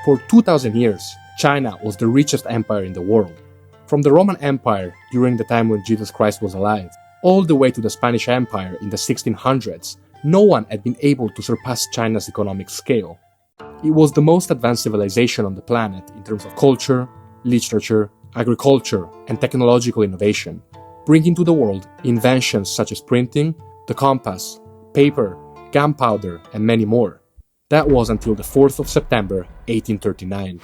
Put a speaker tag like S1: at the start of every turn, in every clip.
S1: For 2000 years, China was the richest empire in the world. From the Roman Empire during the time when Jesus Christ was alive, all the way to the Spanish Empire in the 1600s, no one had been able to surpass China's economic scale. It was the most advanced civilization on the planet in terms of culture, literature, agriculture, and technological innovation, bringing to the world inventions such as printing, the compass, paper, gunpowder, and many more. That was until the 4th of September, 1839.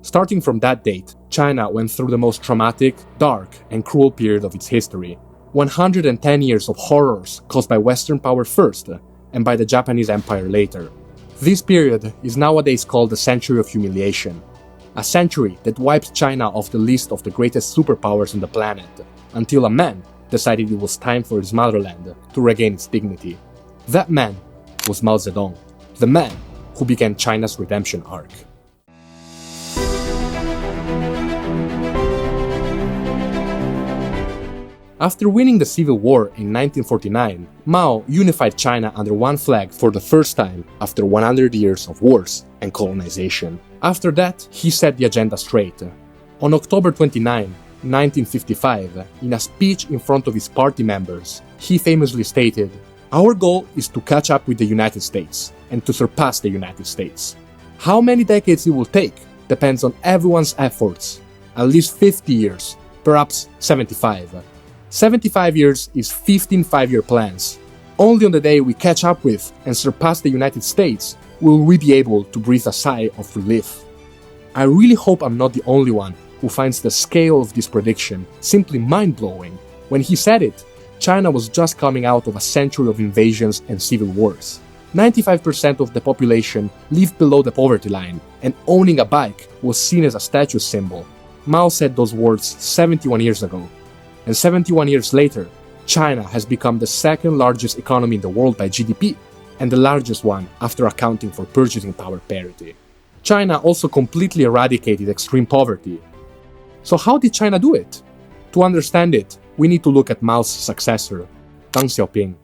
S1: Starting from that date, China went through the most traumatic, dark, and cruel period of its history. 110 years of horrors caused by Western power first, and by the Japanese Empire later. This period is nowadays called the Century of Humiliation, a century that wiped China off the list of the greatest superpowers on the planet, until a man decided it was time for his motherland to regain its dignity. That man was Mao Zedong, the man who began China's redemption arc. After winning the Civil War in 1949, Mao unified China under one flag for the first time after 100 years of wars and colonization. After that, he set the agenda straight. On October 29, 1955, in a speech in front of his party members, he famously stated, "Our goal is to catch up with the United States and to surpass the United States. How many decades it will take depends on everyone's efforts. At least 50 years, perhaps 75. 75 years is 15 five-year plans. Only on the day we catch up with and surpass the United States will we be able to breathe a sigh of relief." I really hope I'm not the only one who finds the scale of this prediction simply mind-blowing. When he said it, China was just coming out of a century of invasions and civil wars. 95% of the population lived below the poverty line, and owning a bike was seen as a status symbol. Mao said those words 71 years ago. And 71 years later, China has become the second largest economy in the world by GDP, and the largest one after accounting for purchasing power parity. China also completely eradicated extreme poverty. So how did China do it? To understand it, we need to look at Mao's successor, Deng Xiaoping.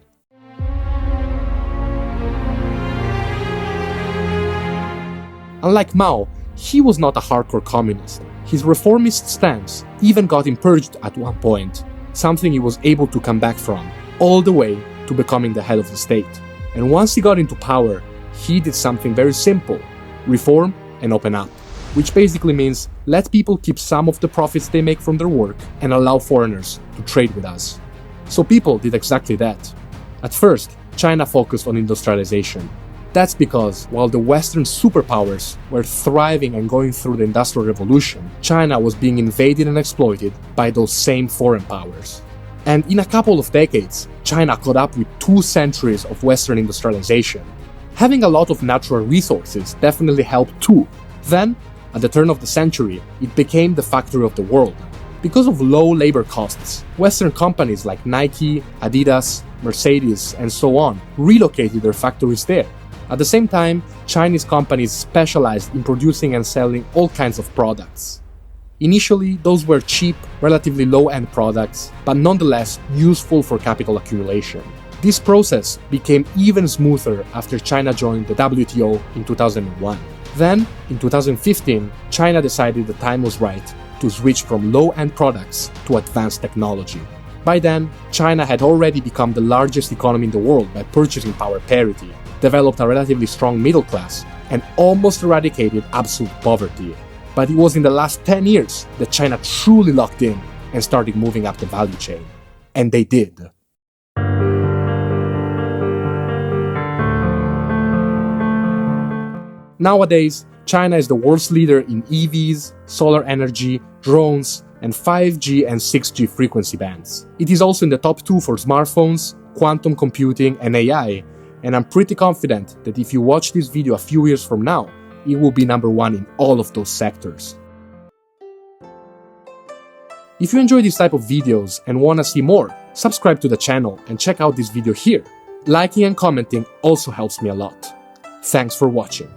S1: Unlike Mao, he was not a hardcore communist. His reformist stance even got him purged at one point, something he was able to come back from, all the way to becoming the head of the state. And once he got into power, he did something very simple: reform and open up, which basically means let people keep some of the profits they make from their work and allow foreigners to trade with us. So people did exactly that. At first, China focused on industrialization. That's because while the Western superpowers were thriving and going through the Industrial Revolution, China was being invaded and exploited by those same foreign powers. And in a couple of decades, China caught up with 2 centuries of Western industrialization. Having a lot of natural resources definitely helped too. Then, at the turn of the century, it became the factory of the world. Because of low labor costs, Western companies like Nike, Adidas, Mercedes, and so on relocated their factories there. At the same time, Chinese companies specialized in producing and selling all kinds of products. Initially, those were cheap, relatively low-end products, but nonetheless useful for capital accumulation. This process became even smoother after China joined the WTO in 2001. Then, in 2015, China decided the time was right to switch from low-end products to advanced technology. By then, China had already become the largest economy in the world by purchasing power parity, developed a relatively strong middle class, and almost eradicated absolute poverty. But it was in the last 10 years that China truly locked in and started moving up the value chain. And they did. Nowadays, China is the world's leader in EVs, solar energy, drones, and 5G and 6G frequency bands. It is also in the top 2 for smartphones, quantum computing, and AI, and I'm pretty confident that if you watch this video a few years from now, it will be number 1 in all of those sectors. If you enjoy this type of videos and want to see more, subscribe to the channel and check out this video here. Liking and commenting also helps me a lot. Thanks for watching.